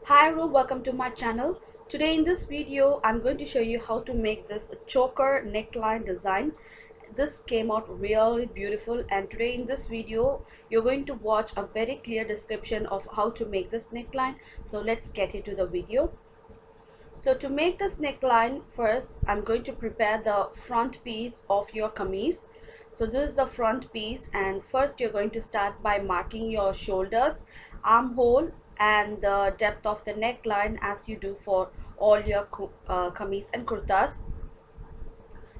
Hi everyone, welcome to my channel. Today in this video I'm going to show you how to make this choker neckline design. This came out really beautiful, and today in this video you're going to watch a very clear description of how to make this neckline. So let's get into the video. So to make this neckline, first I'm going to prepare the front piece of your kameez. So this is the front piece, and first you're going to start by marking your shoulders, armhole and the depth of the neckline as you do for all your kameez and kurtas.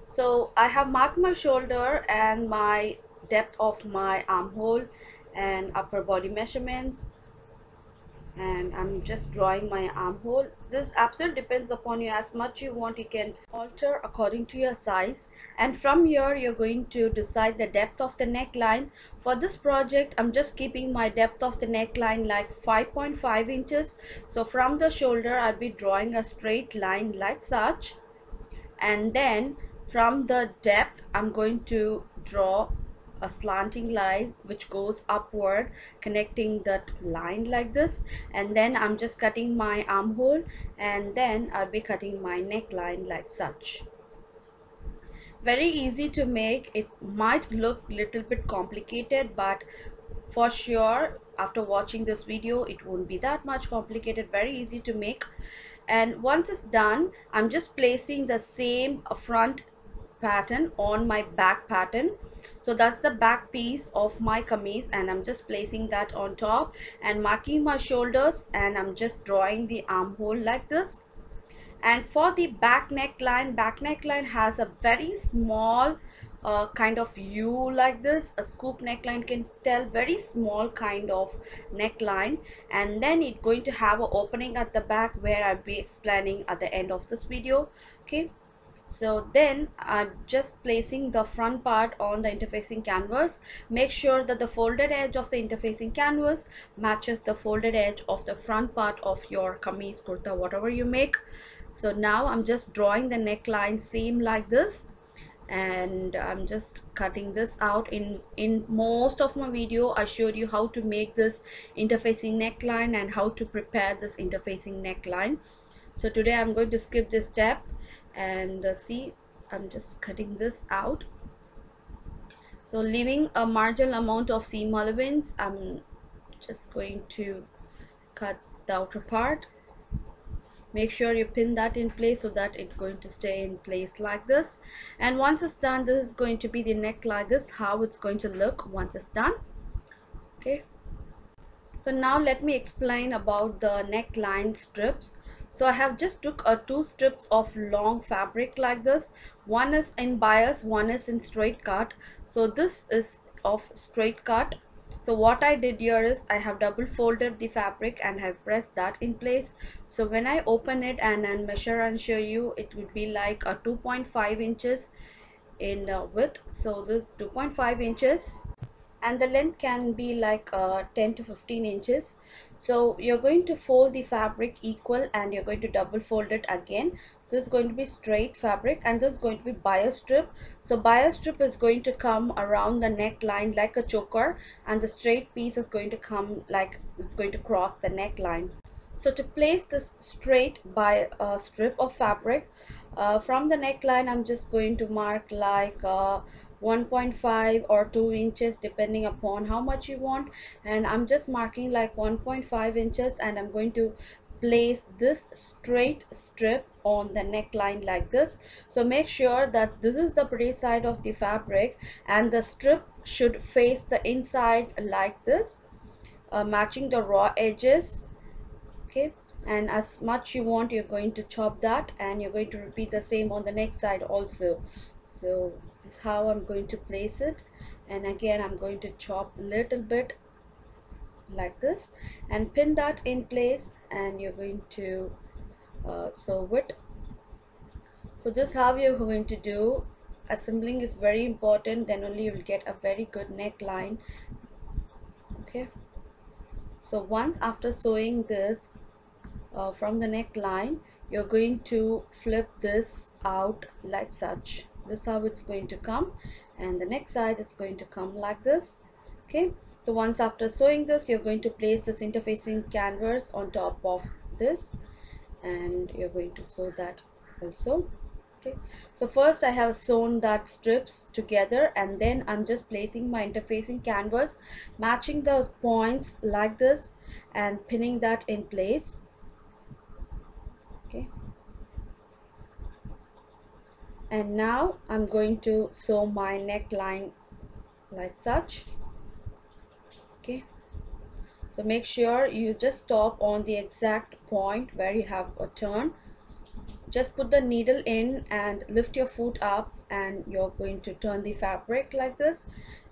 So I have marked my shoulder and my depth of my armhole and upper body measurements, and I'm just drawing my armhole. This absolutely depends upon you. As much you want, you can alter according to your size, and from here you're going to decide the depth of the neckline. For this project I'm just keeping my depth of the neckline like 5.5 inches. So from the shoulder I'll be drawing a straight line like such, and then from the depth I'm going to draw a slanting line which goes upward, connecting that line like this, and then I'm just cutting my armhole, and then I'll be cutting my neckline like such. Very easy to make. It might look little bit complicated, but for sure after watching this video it won't be that much complicated. Very easy to make. And once it's done, I'm just placing the same front pattern on my back pattern. So that's the back piece of my kameez, and I'm just placing that on top and marking my shoulders, and I'm just drawing the armhole like this. And for the back neckline has a very small kind of U like this. A scoop neckline can tell, very small kind of neckline, and then it's going to have an opening at the back where I'll be explaining at the end of this video. Okay, so then I'm just placing the front part on the interfacing canvas. Make sure that the folded edge of the interfacing canvas matches the folded edge of the front part of your kameez, kurta, whatever you make. So now I'm just drawing the neckline same like this, and I'm just cutting this out. In most of my video I showed you how to make this interfacing neckline and how to prepare this interfacing neckline. So today I'm going to skip this step, and see, I'm just cutting this out. So leaving a marginal amount of seam allowance, I'm just going to cut the outer part. Make sure you pin that in place so that it's going to stay in place like this. And once it's done, this is going to be the neck like this, how it's going to look once it's done. Okay, so now let me explain about the neckline strips. So I have just took two strips of long fabric like this. One is in bias, one is in straight cut. So this is of straight cut. So what I did here is I have double folded the fabric and have pressed that in place. So when I open it and then measure and show you, it would be like a 2.5 inches in width. So this 2.5 inches, and the length can be like 10 to 15 inches. So you're going to fold the fabric equal, and you're going to double fold it again. This is going to be straight fabric, and this is going to be bias strip. So bias strip is going to come around the neckline like a choker, and the straight piece is going to come like it's going to cross the neckline. So to place this straight by strip of fabric from the neckline, I'm just going to mark like 1.5 or 2 inches depending upon how much you want, and I'm just marking like 1.5 inches, and I'm going to place this straight strip on the neckline like this. So make sure that this is the pretty side of the fabric, and the strip should face the inside like this, matching the raw edges. Okay, and as much you want, you're going to chop that, and you're going to repeat the same on the next side also. So this is how I'm going to place it, and again I'm going to chop a little bit like this and pin that in place, and you're going to sew it. So this is how you're going to do. Assembling is very important, then only you will get a very good neckline. Okay, so once after sewing this from the neckline, you're going to flip this out like such. This is how it's going to come, and the next side is going to come like this. Okay, so once after sewing this, you're going to place this interfacing canvas on top of this, and you're going to sew that also. Okay, so first I have sewn that strips together, and then I'm just placing my interfacing canvas, matching the points like this and pinning that in place. Okay, and now I'm going to sew my neckline like such. Okay, so make sure you just stop on the exact point where you have a turn. Just put the needle in and lift your foot up, and you're going to turn the fabric like this,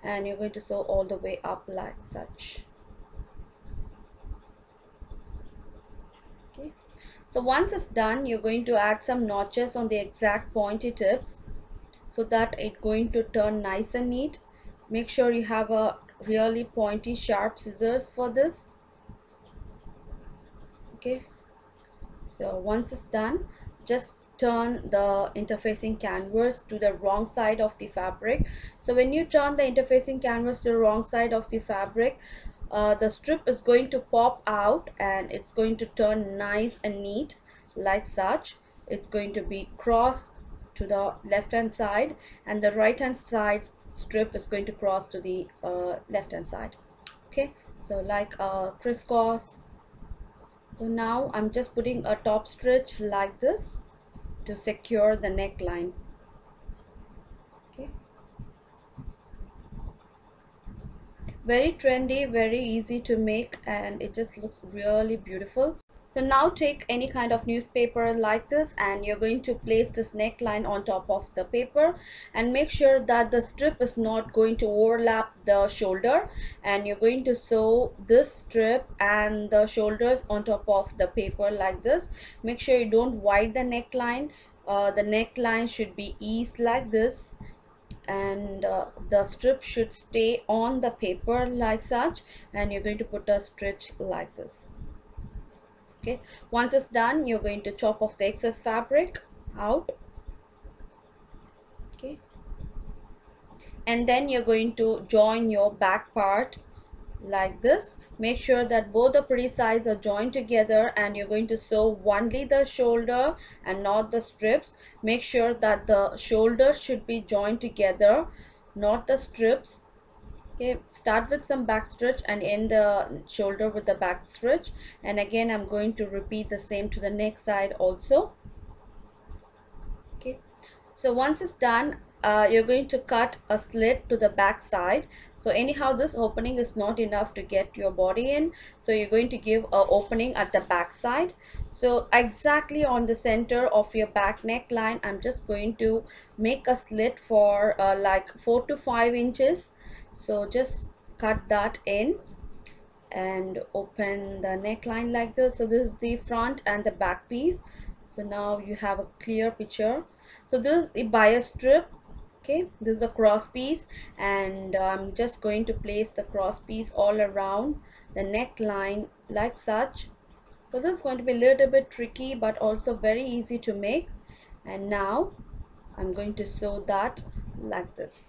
and you're going to sew all the way up like such. Okay, so once it's done, you're going to add some notches on the exact pointy tips so that it's going to turn nice and neat. Make sure you have a really pointy sharp scissors for this. Okay, so once it's done, just turn the interfacing canvas to the wrong side of the fabric. So when you turn the interfacing canvas to the wrong side of the fabric, the strip is going to pop out and it's going to turn nice and neat like such. It's going to be cross to the left hand side, and the right hand side strip is going to cross to the left hand side. Okay, so like a crisscross. So now I'm just putting a top stitch like this to secure the neckline. Okay, very trendy, very easy to make, and it just looks really beautiful. So now take any kind of newspaper like this, and you're going to place this neckline on top of the paper, and make sure that the strip is not going to overlap the shoulder, and you're going to sew this strip and the shoulders on top of the paper like this. Make sure you don't wide the neckline. The neckline should be eased like this, and the strip should stay on the paper like such, and you're going to put a stitch like this. Okay, once it's done, you're going to chop off the excess fabric out. Okay, and then you're going to join your back part like this. Make sure that both the pretty sides are joined together, and you're going to sew only the shoulder and not the strips. Make sure that the shoulder should be joined together, not the strips. Okay, start with some back stitch and end the shoulder with the back stitch, and again I'm going to repeat the same to the next side also. Okay, so once it's done, you're going to cut a slit to the back side. So anyhow, this opening is not enough to get your body in, so you're going to give a opening at the back side. So exactly on the center of your back neckline, I'm just going to make a slit for like 4 to 5 inches. So just cut that in and open the neckline like this. So this is the front and the back piece. So now you have a clear picture. So this is the bias strip. Okay, this is a cross piece, and I'm just going to place the cross piece all around the neckline like such. So this is going to be a little bit tricky, but also very easy to make. And now I'm going to sew that like this.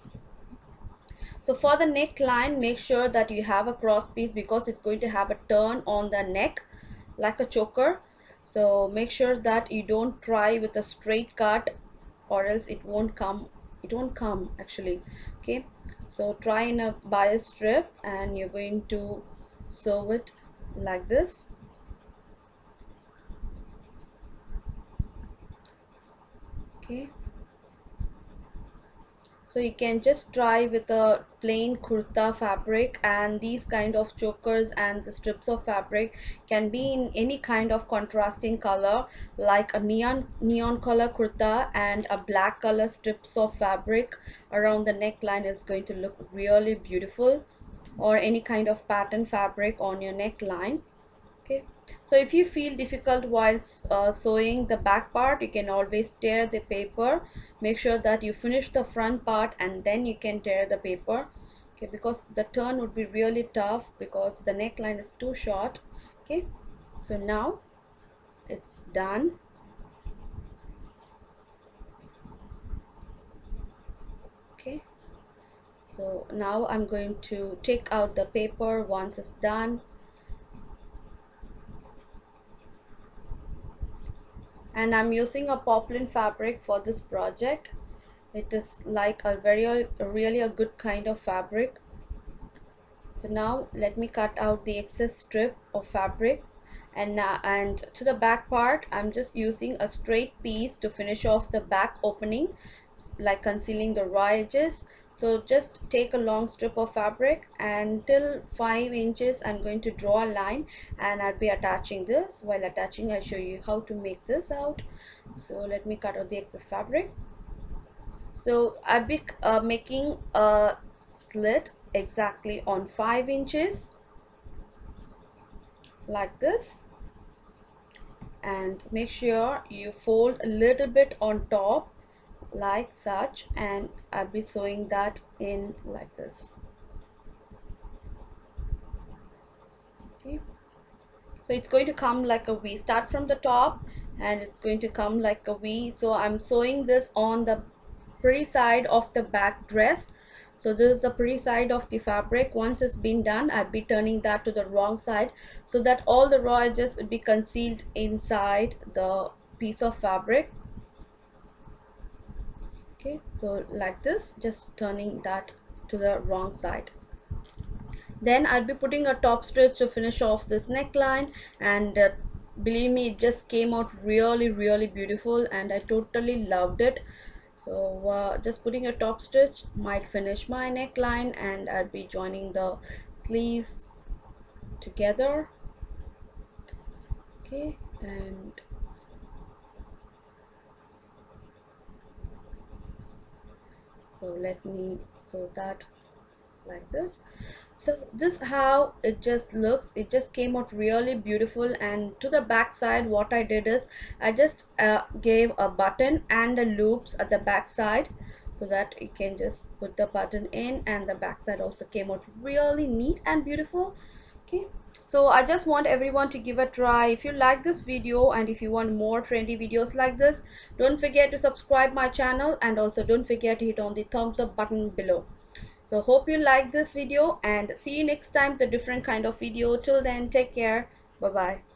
So for the neckline, make sure that you have a cross piece, because it's going to have a turn on the neck like a choker. So make sure that you don't try with a straight cut, or else it won't come actually. Okay, so try in a bias strip, and you're going to sew it like this. Okay, so you can just try with a plain kurta fabric, and these kind of chokers and the strips of fabric can be in any kind of contrasting color, like a neon color kurta and a black color strips of fabric around the neckline is going to look really beautiful, or any kind of pattern fabric on your neckline. Okay, so if you feel difficult while sewing the back part, you can always tear the paper. Make sure that you finish the front part and then you can tear the paper. Okay, because the turn would be really tough because the neckline is too short. Okay, so now it's done. Okay, so now I'm going to take out the paper once it's done. and I'm using a poplin fabric for this project. It is like a very really a good kind of fabric. So now let me cut out the excess strip of fabric, and to the back part I'm just using a straight piece to finish off the back opening, like concealing the raw edges. So just take a long strip of fabric, and till 5 inches I'm going to draw a line, and I'll be attaching this. While attaching, I'll show you how to make this out. So let me cut out the excess fabric. So I'll be making a slit exactly on 5 inches like this, and make sure you fold a little bit on top like such, and I'll be sewing that in like this. Okay, so it's going to come like a V. Start from the top and it's going to come like a V. So I'm sewing this on the pretty side of the back dress. So this is the pretty side of the fabric. Once it's been done, I'll be turning that to the wrong side so that all the raw edges will be concealed inside the piece of fabric. Okay, so like this, just turning that to the wrong side. Then I'll be putting a top stitch to finish off this neckline, and believe me, it just came out really beautiful and I totally loved it. So just putting a top stitch might finish my neckline, and I'll be joining the sleeves together. Okay, and so let me sew that like this. So this how it just looks. It just came out really beautiful. And to the back side, what I did is I just gave a button and the loops at the back side, so that you can just put the button in, and the back side also came out really neat and beautiful. Okay, so I just want everyone to give a try. If you like this video and if you want more trendy videos like this, don't forget to subscribe my channel, and also don't forget to hit on the thumbs up button below. So hope you like this video, and see you next time with a different kind of video. Till then, take care. Bye bye.